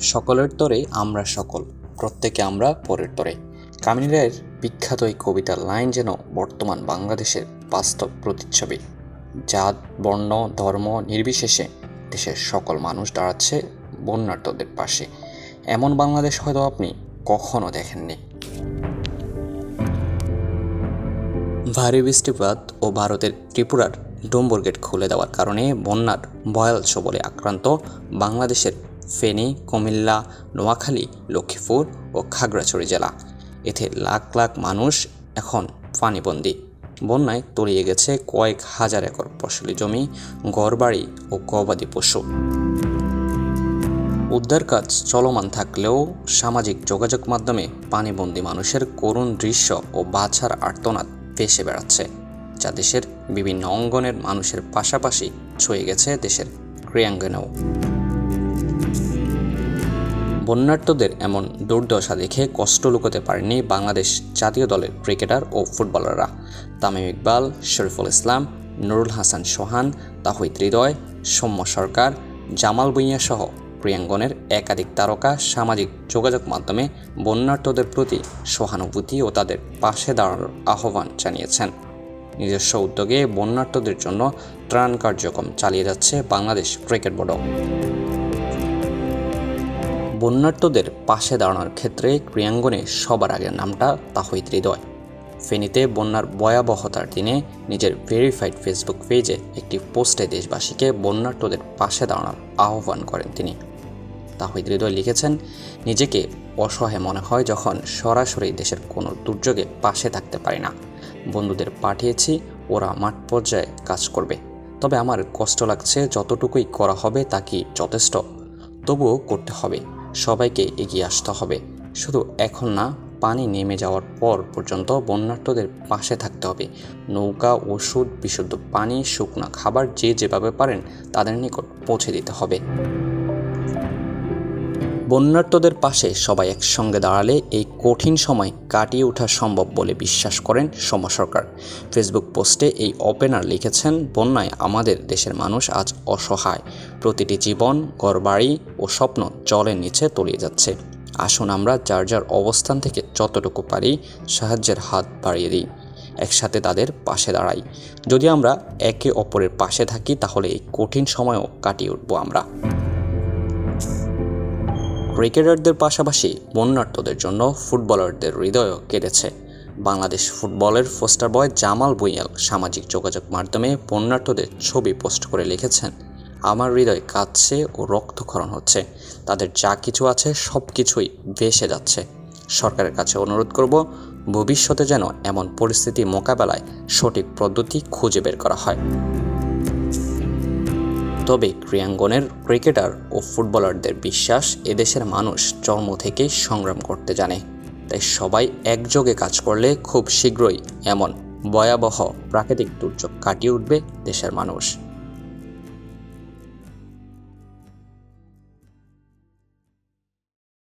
সকলের তরে আমরা সকল, প্রত্যেকে আমরা পরের তরে। কামিনী রায়ের বিখ্যাত এই কবিতার লাইন যেন বর্তমান বাংলাদেশের বাস্তব প্রতিচ্ছবি। জাত, বর্ণ, ধর্ম নির্বিশেষে দেশের সকল মানুষ দাঁড়াচ্ছে বন্যার্তদের পাশে। এমন বাংলাদেশ হয়তো আপনি কখনো দেখেননি। ভারী বৃষ্টিপাত ও ভারতের ত্রিপুরার ডোম্বর গেট খুলে দেওয়ার কারণে বন্যার ভয়াল ছবলে আক্রান্ত বাংলাদেশের ফেনী, কুমিল্লা, নোয়াখালী, লক্ষ্মীপুর ও খাগড়াছড়ি জেলা। এতে লাখ লাখ মানুষ এখন পানিবন্দী। বন্যায় তলিয়ে গেছে কয়েক হাজার একর ফসলি জমি, ঘরবাড়ি ও গবাদি পশু। উদ্ধার কাজ চলমান থাকলেও সামাজিক যোগাযোগ মাধ্যমে পানিবন্দী মানুষের করুণ দৃশ্য ও বাছার আর্তনাদ ভেসে বেড়াচ্ছে, যা দেশের বিভিন্ন অঙ্গনের মানুষের পাশাপাশি ছুঁয়ে গেছে দেশের ক্রীড়াঙ্গনেও। বন্যার্তদের এমন দুর্দশা দেখে কষ্ট লুকোতে পারেনি বাংলাদেশ জাতীয় দলের ক্রিকেটার ও ফুটবলাররা। তামিম ইকবাল, শরীফুল ইসলাম, নুরুল হাসান সোহান, তাহিদ হৃদয়, সৌম্য সরকার, জামাল ভুঁইয়া সহ ক্রীড়াঙ্গনের একাধিক তারকা সামাজিক যোগাযোগ মাধ্যমে বন্যার্তদের প্রতি সহানুভূতি ও তাদের পাশে দাঁড়ানোর আহ্বান জানিয়েছেন। নিজস্ব উদ্যোগে বন্যার্তদের জন্য ত্রাণ কার্যক্রম চালিয়ে যাচ্ছে বাংলাদেশ ক্রিকেট বোর্ডও। বন্যার্তদের পাশে দাঁড়ানোর ক্ষেত্রে ক্রীড়াঙ্গনে সবার আগের নামটা তাহিদ হৃদয়। ফেনীতে বন্যার ভয়াবহতার দিনে নিজের ভেরিফাইড ফেসবুক পেজে একটি পোস্টে দেশবাসীকে বন্যার্তদের পাশে দাঁড়ানোর আহ্বান করেন তিনি। তাহিদ হৃদয় লিখেছেন, নিজেকে অসহায় মনে হয় যখন সরাসরি দেশের কোনো দুর্যোগে পাশে থাকতে পারি না। বন্ধুদের পাঠিয়েছি, ওরা মাঠ পর্যায়ে কাজ করবে। তবে আমার কষ্ট লাগছে, যতটুকুই করা হবে তা কি যথেষ্ট? তবুও করতে হবে, সবাইকে এগিয়ে আসতে হবে। শুধু এখন না, পানি নেমে যাওয়ার পর পর্যন্ত বন্যার্তদের পাশে থাকতে হবে। নৌকা, ওষুধ, বিশুদ্ধ পানি, শুকনো খাবার যে যেভাবে পারেন তাদের নিকট পৌঁছে দিতে হবে। বন্যার্তদের পাশে সবাই একসঙ্গে দাঁড়ালে এই কঠিন সময় কাটিয়ে ওঠা সম্ভব বলে বিশ্বাস করেন সৌম্য সরকার। ফেসবুক পোস্টে এই ওপেনার লিখেছেন, বন্যায় আমাদের দেশের মানুষ আজ অসহায়। প্রতিটি জীবন, ঘরবাড়ি ও স্বপ্ন জলের নিচে তলিয়ে যাচ্ছে। আসুন আমরা যার যার অবস্থান থেকে যতটুকু পারি সাহায্যের হাত বাড়িয়ে দিই, একসাথে তাদের পাশে দাঁড়াই। যদি আমরা একে অপরের পাশে থাকি তাহলে এই কঠিন সময়ও কাটিয়ে উঠব আমরা। ক্রিকেটারদের পাশাপাশি বন্যার্তদের জন্য ফুটবলারদের হৃদয়ও কেঁদেছে। বাংলাদেশ ফুটবলের পোস্টার বয় জামাল ভুঁইয়া সামাজিক যোগাযোগ মাধ্যমে বন্যার্তদের ছবি পোস্ট করে লিখেছেন, আমার হৃদয় কাঁদছে ও রক্তক্ষরণ হচ্ছে। তাদের যা কিছু আছে সব কিছুই ভেসে যাচ্ছে। সরকারের কাছে অনুরোধ করব, ভবিষ্যতে যেন এমন পরিস্থিতি মোকাবেলায় সঠিক পদ্ধতি খুঁজে বের করা হয়। তবে ক্রীড়াঙ্গনের ক্রিকেটার ও ফুটবলারদের বিশ্বাস, এদেশের মানুষ জন্ম থেকে সংগ্রাম করতে জানে। তাই সবাই একযোগে কাজ করলে খুব শীঘ্রই এমন ভয়াবহ প্রাকৃতিক দুর্যোগ কাটিয়ে উঠবে দেশের মানুষ।